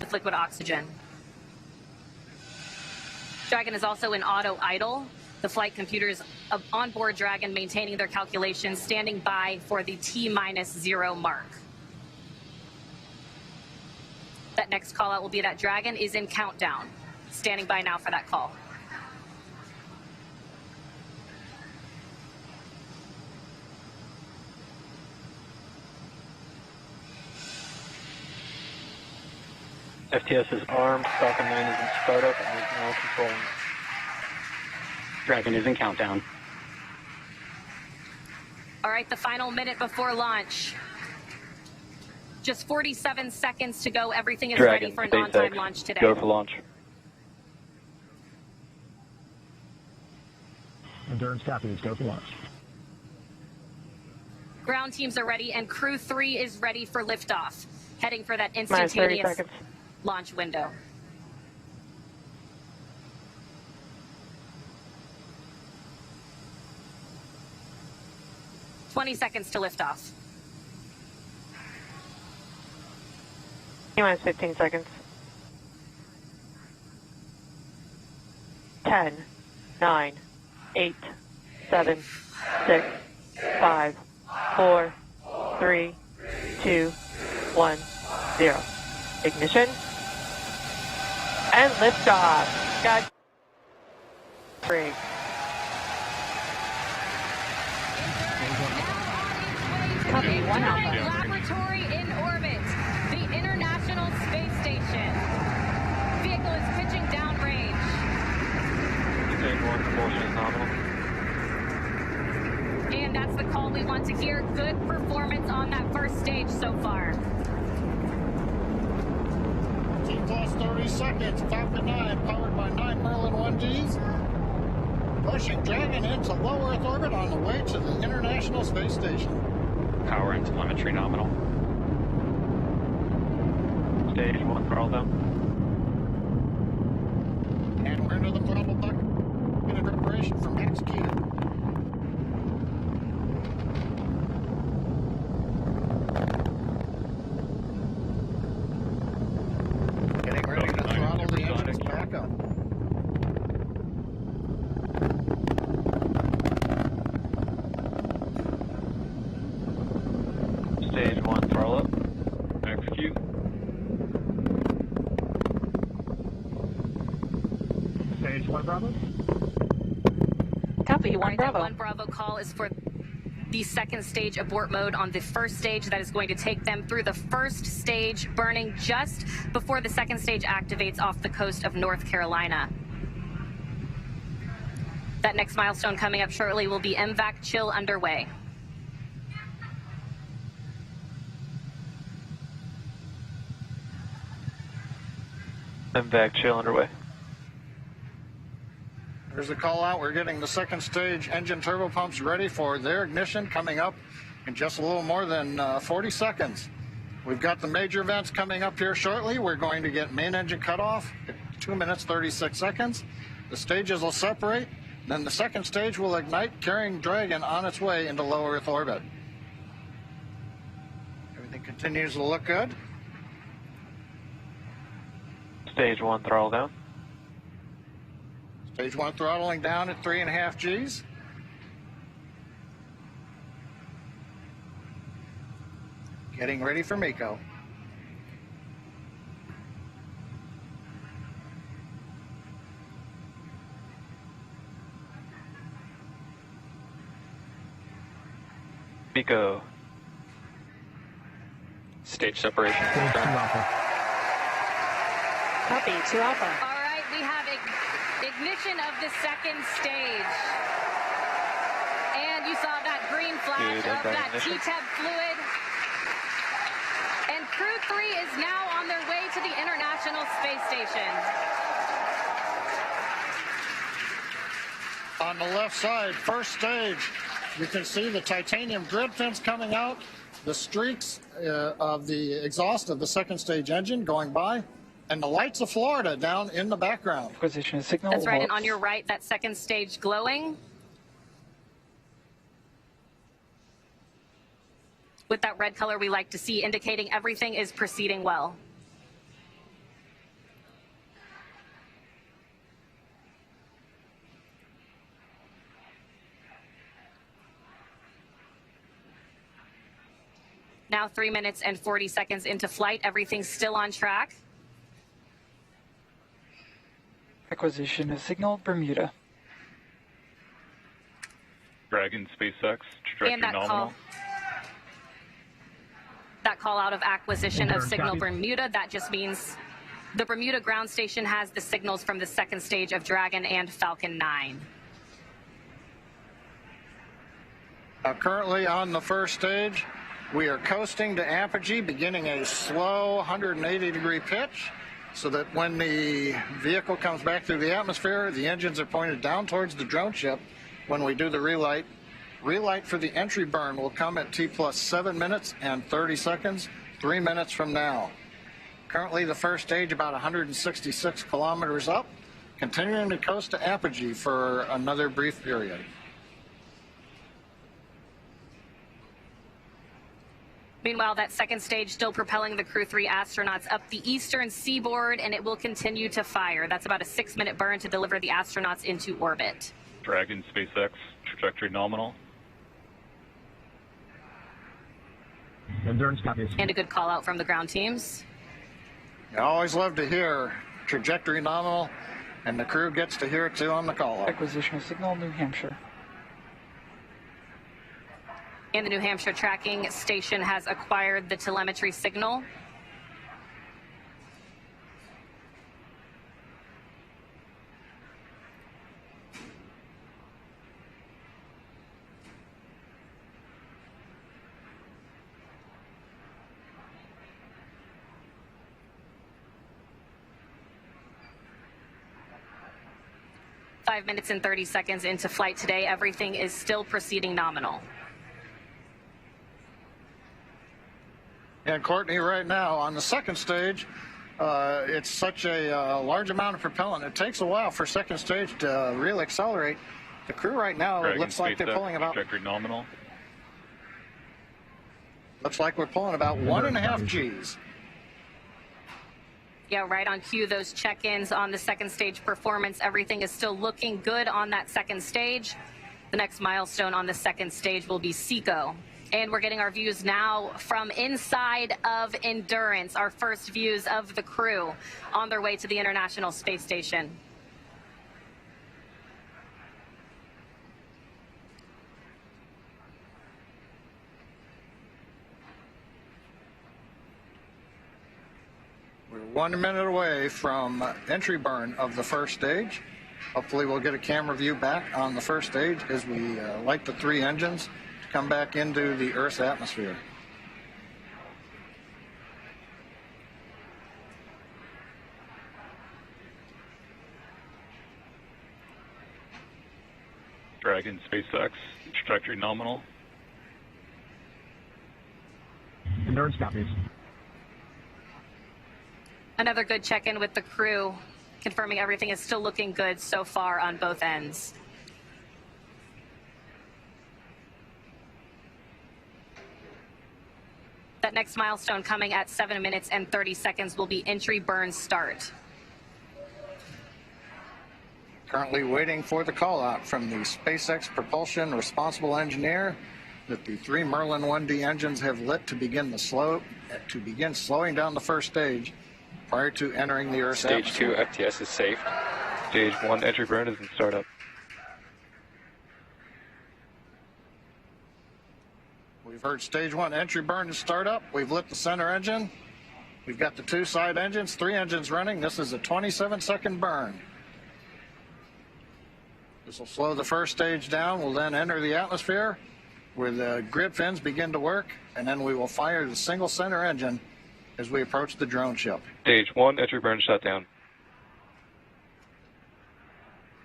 with liquid oxygen. Dragon is also in auto idle. The flight computers on board Dragon maintaining their calculations, standing by for the T-0 mark. That next call out will be that Dragon is in countdown. Standing by now for that call. FTS is armed, Falcon 9 is in startup, and is now controlling. Dragon is in countdown. All right, the final minute before launch. Just 47 seconds to go. Everything is Dragon, ready for an SpaceX, on-time launch today. Go for launch. Endurance copies, go for launch. Ground teams are ready, and Crew 3 is ready for liftoff, heading for that Minus 30 instantaneous seconds. launch window. "20 seconds to liftoff. T-minus 15 seconds. 10, 9, 8, 7, 6, 5, 4, 3, 2, 1, 0. Ignition. And liftoff. God. Free. Copy, 1 Alpha. Laboratory in orbit. The International Space Station. Vehicle is pitching downrange. Stage 1, propulsion is nominal. And that's the call we want to hear. Good performance on that first stage so far. T plus 30 seconds, Falcon 9 powered by 9 Merlin 1Gs. Pushing Dragon into low Earth orbit on the way to the International Space Station. Power and telemetry nominal. Stage 1, throttle down. And we're into the throttle bucket in preparation from execute. Getting ready to throttle the engines back up. Stage 1, throttle up. Execute. Stage 1 Bravo. Copy, 1 All right, that Bravo. 1 Bravo call is for the second stage abort mode on the first stage. That is going to take them through the first stage, burning just before the second stage activates off the coast of North Carolina. That next milestone coming up shortly will be MVAC chill underway. MVAC chill underway. There's the call out. We're getting the second stage engine turbo pumps ready for their ignition coming up in just a little more than 40 seconds. We've got the major events coming up here shortly. We're going to get main engine cutoff at 2 minutes 36 seconds. The stages will separate. Then the second stage will ignite, carrying Dragon on its way into low Earth orbit. Everything continues to look good. Stage 1, throttle down. Stage 1 throttling down at 3.5 Gs. Getting ready for MECO. MECO. Stage separation. Stage 2 Alpha. Copy, 2 Alpha. All right, we have ignition of the second stage. And you saw that green flash Good, of that ignition. TTEB fluid. And Crew 3 is now on their way to the International Space Station. On the left side, first stage, you can see the titanium grid fins coming out, the streaks of the exhaust of the second stage engine going by, and the lights of Florida down in the background. Acquisition signal. That's right, and on your right, that second stage glowing. With that red color we like to see, indicating everything is proceeding well. Now 3 minutes and 40 seconds into flight. Everything's still on track. Acquisition of signal Bermuda. Dragon, SpaceX, trajectory And that nominal. call out of acquisition of Endurance signal copy. Bermuda, that just means the Bermuda ground station has the signals from the second stage of Dragon and Falcon 9. Currently on the first stage, we are coasting to apogee, beginning a slow 180-degree pitch, so that when the vehicle comes back through the atmosphere, the engines are pointed down towards the drone ship when we do the relight. Relight for the entry burn will come at T plus 7 minutes and 30 seconds, 3 minutes from now. Currently, the first stage about 166 kilometers up, continuing to coast to apogee for another brief period. Meanwhile, that second stage still propelling the Crew 3 astronauts up the eastern seaboard, and it will continue to fire. That's about a 6-minute burn to deliver the astronauts into orbit. Dragon, SpaceX, trajectory nominal. Endurance copies. And a good call out from the ground teams. I always love to hear trajectory nominal, and the crew gets to hear it too on the call up. Acquisition of signal New Hampshire. And the New Hampshire tracking station has acquired the telemetry signal. Five minutes and 30 seconds into flight today. Everything is still proceeding nominal. And Courtney, right now on the second stage, it's such a large amount of propellant. It takes a while for second stage to really accelerate. The crew right now, Dragon, it looks like they're SpaceX, pulling about, trajectory nominal. looks like we're pulling about 1.5 Gs. Yeah, right on cue, those check-ins on the second stage performance. Everything is still looking good on that second stage. The next milestone on the second stage will be SECO. And we're getting our views now from inside of Endurance, our first views of the crew on their way to the International Space Station. We're 1 minute away from entry burn of the first stage. Hopefully we'll get a camera view back on the first stage as we light the 3 engines to come back into the Earth's atmosphere. Dragon, SpaceX, trajectory nominal. Endurance copies. Another good check-in with the crew, confirming everything is still looking good so far on both ends. That next milestone coming at 7 minutes and 30 seconds will be entry burn start. Currently waiting for the call out from the SpaceX propulsion responsible engineer that the 3 Merlin 1D engines have lit to begin slowing down the first stage prior to entering the Earth's Stage atmosphere. 2 FTS is safe. Stage 1 entry burn is in startup. We've heard stage 1 entry burn is start up. We've lit the center engine. We've got the 2 side engines, 3 engines running. This is a 27-second burn. This will slow the first stage down. We'll then enter the atmosphere where the grid fins begin to work, and then we will fire the single center engine as we approach the drone ship. Stage 1 entry burn shutdown.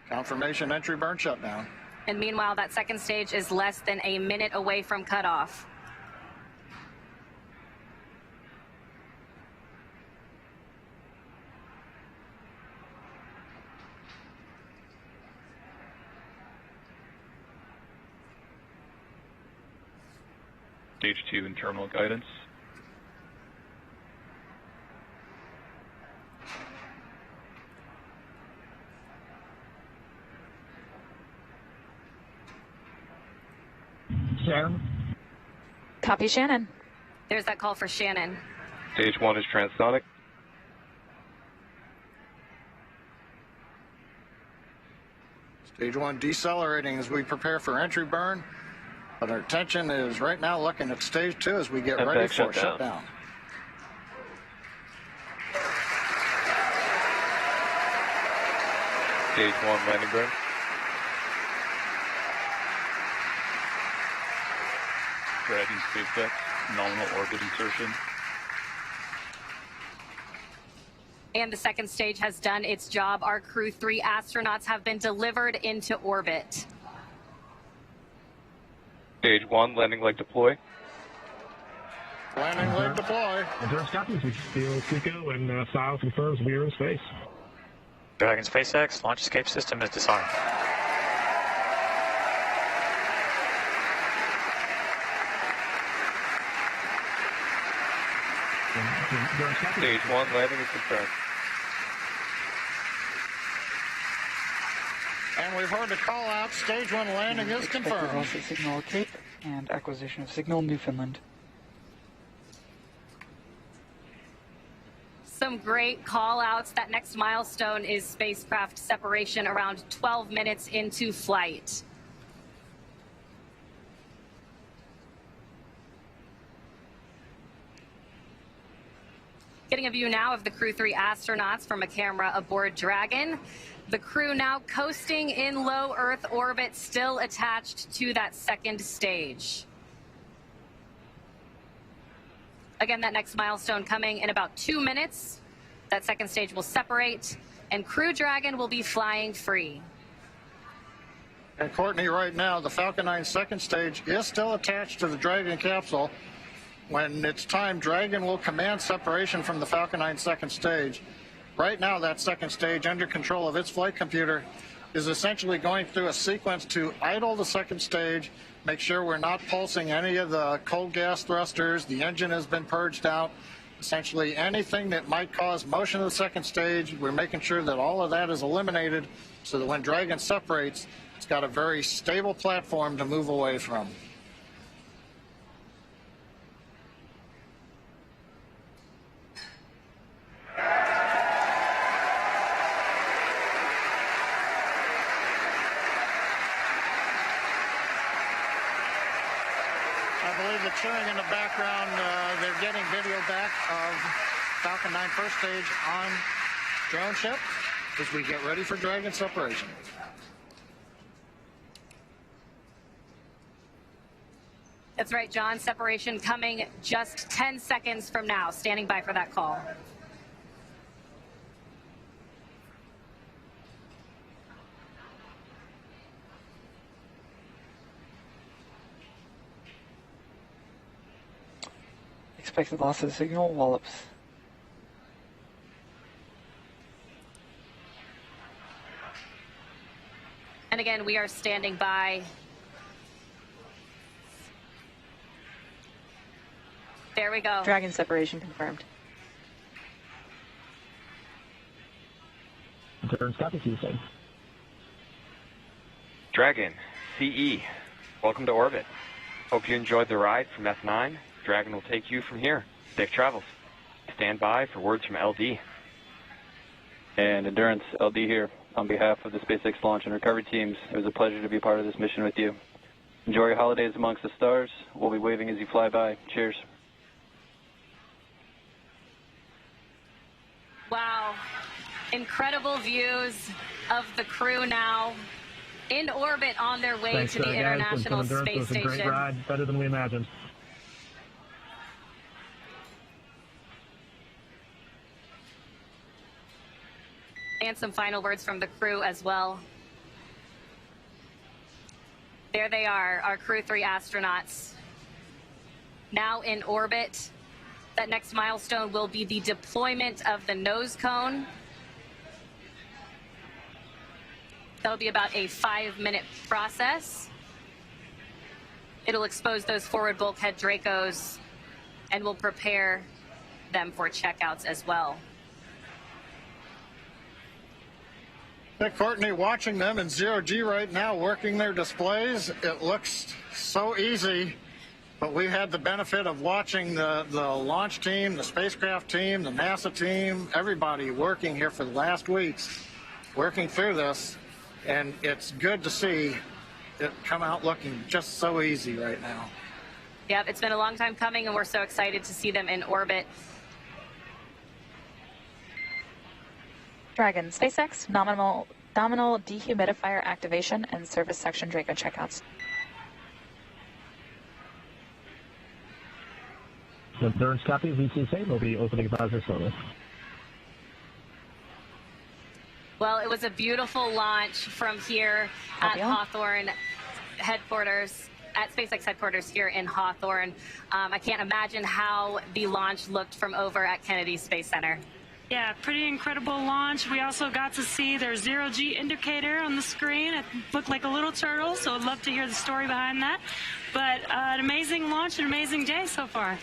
Confirmation entry burn shutdown. And meanwhile, that second stage is less than a minute away from cutoff. Stage 2 in terminal guidance. Shannon. Copy, Shannon. There's that call for Shannon. Stage 1 is transonic. Stage 1 decelerating as we prepare for entry burn. But our attention is right now looking at stage 2 as we get MPEG ready for shutdown. shutdown. Stage 1 landing burn. Dragon SpaceX, nominal orbit insertion. And the second stage has done its job. Our Crew 3 astronauts have been delivered into orbit. Stage 1 landing leg deploy. Landing leg deploy. Endurance copies. We feel Seco and SILE confirms we are in space. Dragon SpaceX, launch escape system is disarmed. Endurance copies. Stage 1 landing is confirmed. And we've heard the call out. Stage 1 landing is Expected confirmed. loss of signal Cape and acquisition of signal Newfoundland. Some great call outs. That next milestone is spacecraft separation around 12 minutes into flight. Getting a view now of the Crew 3 astronauts from a camera aboard Dragon. The crew now coasting in low Earth orbit, still attached to that second stage. Again, that next milestone coming in about 2 minutes. That second stage will separate, and Crew Dragon will be flying free. And Courtney, right now, the Falcon 9 second stage is still attached to the Dragon capsule. When it's time, Dragon will command separation from the Falcon 9 second stage. Right now, that second stage, under control of its flight computer, is essentially going through a sequence to idle the second stage, make sure we're not pulsing any of the cold gas thrusters, the engine has been purged out. Essentially, anything that might cause motion of the second stage, we're making sure that all of that is eliminated so that when Dragon separates, it's got a very stable platform to move away from. I believe the cheering in the background, they're getting video back of Falcon 9 first stage on drone ship as we get ready for Dragon separation. That's right, John. Separation coming just 10 seconds from now. Standing by for that call. Expected loss of signal Wallops. And again, we are standing by. There we go. Dragon separation confirmed. Endurance copies. You say. Dragon, CE, welcome to orbit. Hope you enjoyed the ride from F9. Dragon will take you from here. Safe travels. Stand by for words from LD. And Endurance, LD here. On behalf of the SpaceX launch and recovery teams, it was a pleasure to be part of this mission with you. Enjoy your holidays amongst the stars. We'll be waving as you fly by. Cheers. Wow. Incredible views of the crew now in orbit on their way Thanks, to the guys. International Endurance, Space it was a great Station. ride. Better than we imagined. And some final words from the crew as well. There they are, our Crew 3 astronauts. Now in orbit. That next milestone will be the deployment of the nose cone. That'll be about a 5-minute process. It'll expose those forward bulkhead Dracos and will prepare them for checkouts as well. Hey, Courtney, watching them in 0G right now, working their displays, it looks so easy. But we had the benefit of watching the launch team, the spacecraft team, the NASA team, everybody working here for the last weeks, working through this. And it's good to see it come out looking just so easy right now. Yep, it's been a long time coming, and we're so excited to see them in orbit. Dragon, SpaceX, nominal dehumidifier activation and service section Draco checkouts. The Endurance copy, VCSA will be opening buzzer shortly. Well, it was a beautiful launch from here at Hawthorne headquarters, at SpaceX headquarters here in Hawthorne. I can't imagine how the launch looked from over at Kennedy Space Center. Yeah, pretty incredible launch. We also got to see their zero-G indicator on the screen. It looked like a little turtle, so I'd love to hear the story behind that. But an amazing launch, an amazing day so far.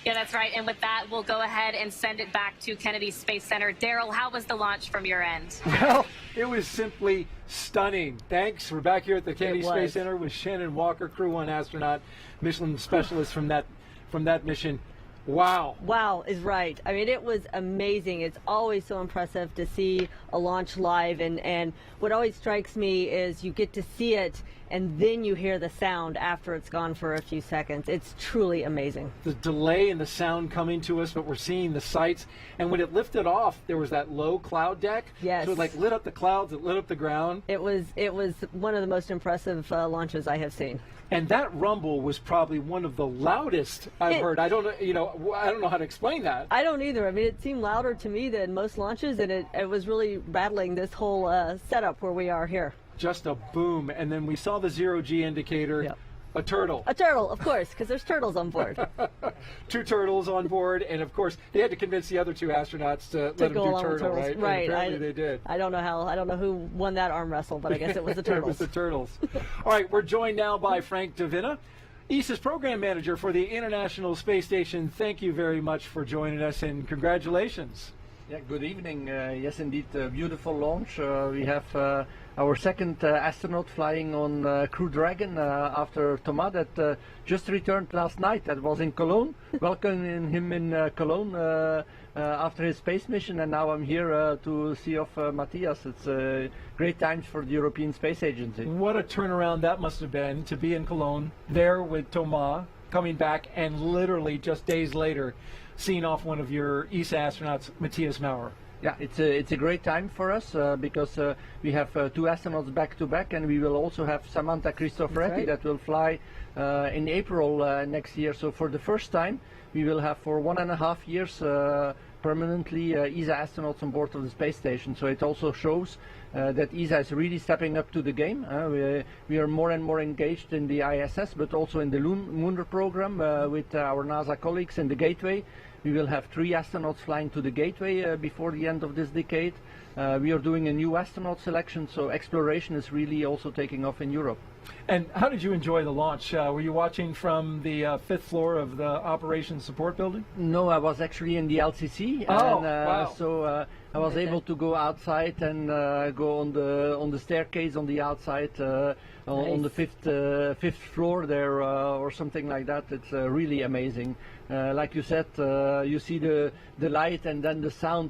Yeah, that's right. And with that, we'll go ahead and send it back to Kennedy Space Center. Daryl, how was the launch from your end? Well, it was simply stunning. Thanks. We're back here at the Kennedy Space Center with Shannon Walker, Crew 1 astronaut, Michelin specialist from that mission. Wow. Wow is right. I mean, it was amazing. It's always so impressive to see a launch live, and what always strikes me is you get to see it and then you hear the sound after it's gone for a few seconds. It's truly amazing. The delay in the sound coming to us, but we're seeing the sights. And when it lifted off, there was that low cloud deck. Yes. So it like lit up the clouds, it lit up the ground. It was one of the most impressive launches I have seen. And that rumble was probably one of the loudest I've heard. I don't know how to explain that. I don't either. I mean, it seemed louder to me than most launches, and it was really rattling this whole setup where we are here. Just a boom, and then we saw the zero-G indicator. Yep. A turtle. A turtle, of course, because there's turtles on board. 2 turtles on board, and of course they had to convince the other 2 astronauts to let them do turtle, right? Right. And apparently they did. I don't know who won that arm wrestle, but I guess it was the turtles. It was the turtles. All right, we're joined now by Frank Davina, ESA's program manager for the International Space Station. Thank you very much for joining us, and congratulations. Yeah, good evening. Yes, indeed, a beautiful launch. We have our second astronaut flying on Crew Dragon after Thomas that just returned last night. That was in Cologne. Welcoming him in Cologne after his space mission, and now I'm here to see off Matthias. It's great times for the European Space Agency. What a turnaround that must have been to be in Cologne, there with Thomas, coming back, and literally just days later seeing off one of your ESA astronauts, Matthias Maurer. Yeah, it's a great time for us because we have 2 astronauts back to back, and we will also have Samantha Cristoforetti that will fly in April next year. So for the first time, we will have for 1.5 years permanently ESA astronauts on board of the space station. So it also shows that ESA is really stepping up to the game. We are more and more engaged in the ISS, but also in the lunar program with our NASA colleagues in the Gateway. We will have 3 astronauts flying to the Gateway before the end of this decade. We are doing a new astronaut selection, so exploration is really also taking off in Europe. And how did you enjoy the launch? Were you watching from the 5th floor of the Operations Support Building? No, I was actually in the LCC. Oh, and, wow. So I was able to go outside and go on the staircase on the outside on the fifth floor there or something like that. It's really amazing. Like you said, you see the light and then the sound.